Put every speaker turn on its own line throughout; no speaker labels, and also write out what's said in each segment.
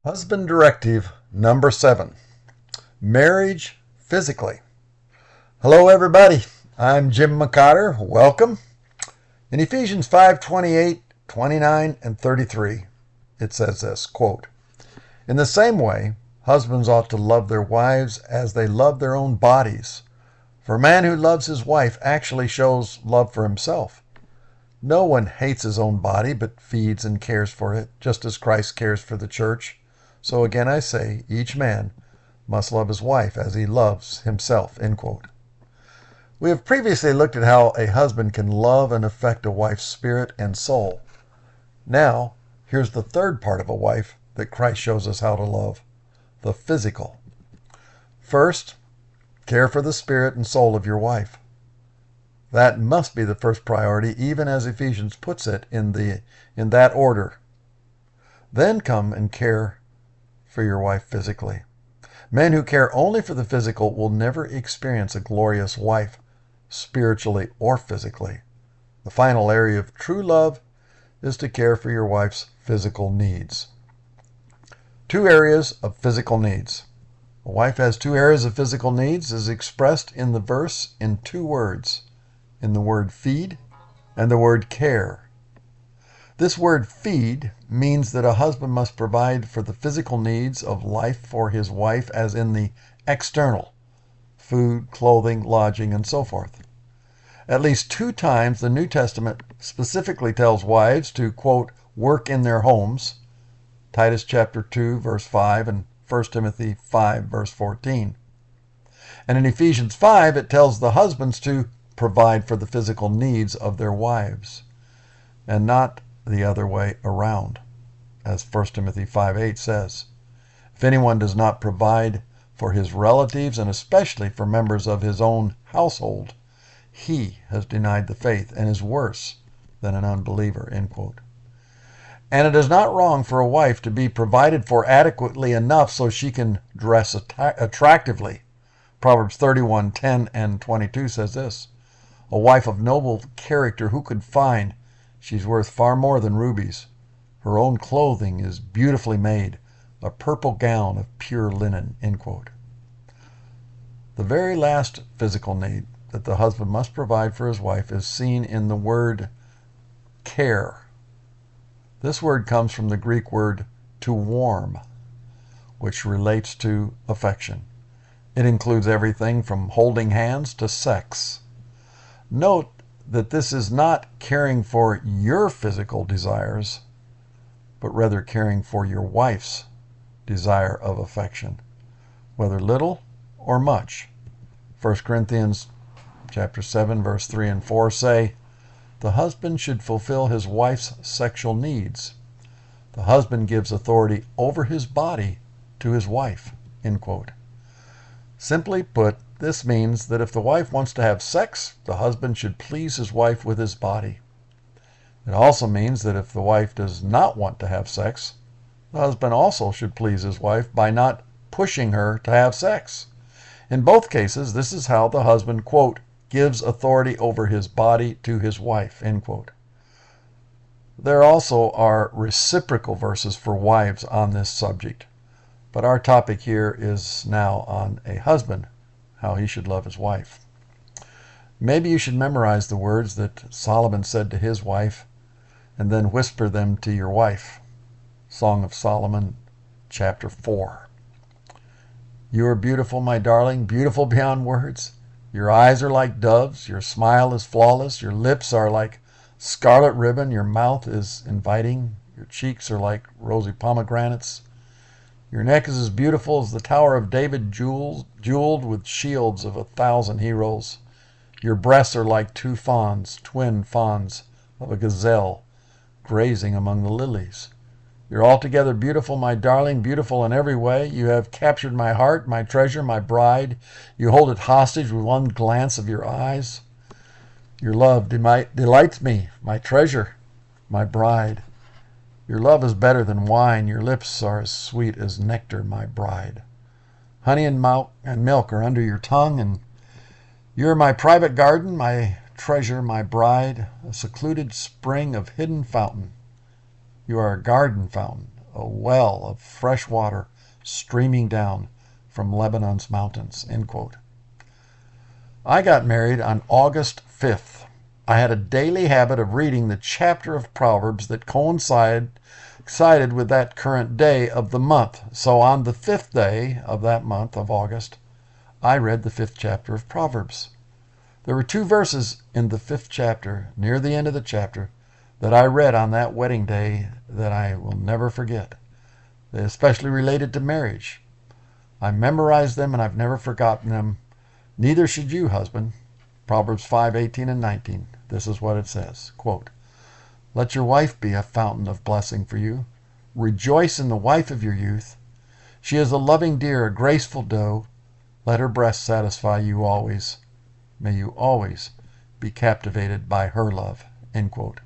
Husband Directive number 7. Marriage physically. Hello everybody. I'm Jim McCotter. Welcome. In Ephesians 5:28, 29, and 33, it says this, quote, "In the same way, husbands ought to love their wives as they love their own bodies. For a man who loves his wife actually shows love for himself. No one hates his own body, but feeds and cares for it, just as Christ cares for the church. So again I say, each man must love his wife as he loves himself," end quote. We have previously looked at how a husband can love and affect a wife's spirit and soul. Now, here's the third part of a wife that Christ shows us how to love, the physical. First, care for the spirit and soul of your wife. That must be the first priority, even as Ephesians puts it in that order. Then come and care for your wife physically. Men who care only for the physical will never experience a glorious wife, spiritually or physically. The final area of true love is to care for your wife's physical needs. 2 areas of physical needs. A wife has 2 areas of physical needs as expressed in the verse in 2 words, in the word feed and the word care. This word feed means that a husband must provide for the physical needs of life for his wife as in the external, food, clothing, lodging, and so forth. At least 2 times the New Testament specifically tells wives to, quote, work in their homes, Titus chapter 2, verse 5, and 1 Timothy 5, verse 14. And in Ephesians 5, it tells the husbands to provide for the physical needs of their wives, and not the other way around, as 1 Timothy 5:8 says. If anyone does not provide for his relatives, and especially for members of his own household, he has denied the faith and is worse than an unbeliever, end quote. And it is not wrong for a wife to be provided for adequately enough so she can dress attractively. Proverbs 31:10 and 22 says this, "A wife of noble character who could find? She's worth far more than rubies. Her own clothing is beautifully made, a purple gown of pure linen," end quote. The very last physical need that the husband must provide for his wife is seen in the word care. This word comes from the Greek word to warm, which relates to affection. It includes everything from holding hands to sex. Note that this is not caring for your physical desires, but rather caring for your wife's desire of affection, whether little or much. 1 Corinthians chapter 7, verse 3 and 4 say, "The husband should fulfill his wife's sexual needs. The husband gives authority over his body to his wife," end quote. Simply put, this means that if the wife wants to have sex, the husband should please his wife with his body. It also means that if the wife does not want to have sex, the husband also should please his wife by not pushing her to have sex. In both cases, this is how the husband, quote, gives authority over his body to his wife, end quote. There also are reciprocal verses for wives on this subject, but our topic here is now on a husband, how he should love his wife. Maybe you should memorize the words that Solomon said to his wife and then whisper them to your wife. Song of Solomon, chapter 4. "You are beautiful, my darling, beautiful beyond words. Your eyes are like doves, your smile is flawless, your lips are like scarlet ribbon, your mouth is inviting, your cheeks are like rosy pomegranates. Your neck is as beautiful as the Tower of David, jeweled with shields of 1,000 heroes. Your breasts are like 2 fawns, twin fawns of a gazelle, grazing among the lilies. You're altogether beautiful, my darling, beautiful in every way. You have captured my heart, my treasure, my bride. You hold it hostage with one glance of your eyes. Your love delights me, my treasure, my bride. Your love is better than wine. Your lips are as sweet as nectar, my bride. Honey and milk are under your tongue, and you're my private garden, my treasure, my bride, a secluded spring of hidden fountain. You are a garden fountain, a well of fresh water streaming down from Lebanon's mountains, end quote. I got married on August 5th. I had a daily habit of reading the chapter of Proverbs that coincided with that current day of the month. So on the 5th day of that month of August, I read the 5th chapter of Proverbs. There were 2 verses in the 5th chapter, near the end of the chapter, that I read on that wedding day that I will never forget. They especially related to marriage. I memorized them and I've never forgotten them. Neither should you, husband. Proverbs 5:18 and 19. This is what it says. Quote, "Let your wife be a fountain of blessing for you. Rejoice in the wife of your youth. She is a loving deer, a graceful doe. Let her breast satisfy you always. May you always be captivated by her love." End quote.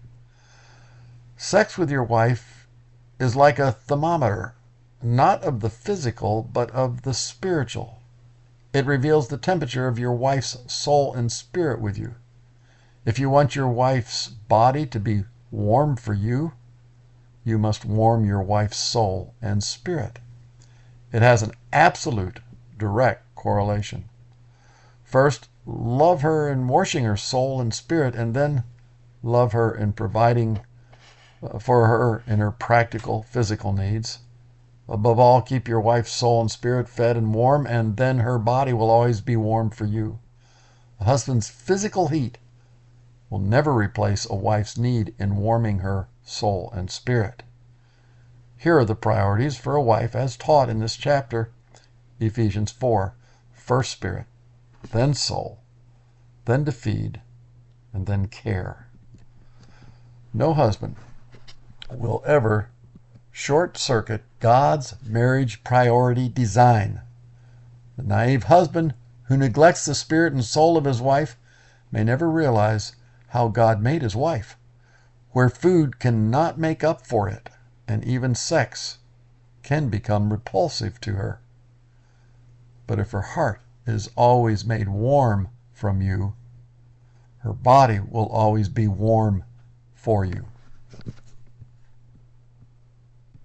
Sex with your wife is like a thermometer, not of the physical, but of the spiritual. It reveals the temperature of your wife's soul and spirit with you. If you want your wife's body to be warm for you, you must warm your wife's soul and spirit. It has an absolute, direct correlation. First, love her in washing her soul and spirit, and then love her in providing for her in her practical, physical needs. Above all, keep your wife's soul and spirit fed and warm, and then her body will always be warm for you. A husband's physical heat will never replace a wife's need in warming her soul and spirit. Here are the priorities for a wife as taught in this chapter, Ephesians 4. First spirit, then soul, then to feed, and then care. No husband will ever short-circuit God's marriage priority design. The naive husband who neglects the spirit and soul of his wife may never realize how God made his wife, where food cannot make up for it, and even sex can become repulsive to her. But if her heart is always made warm from you, her body will always be warm for you.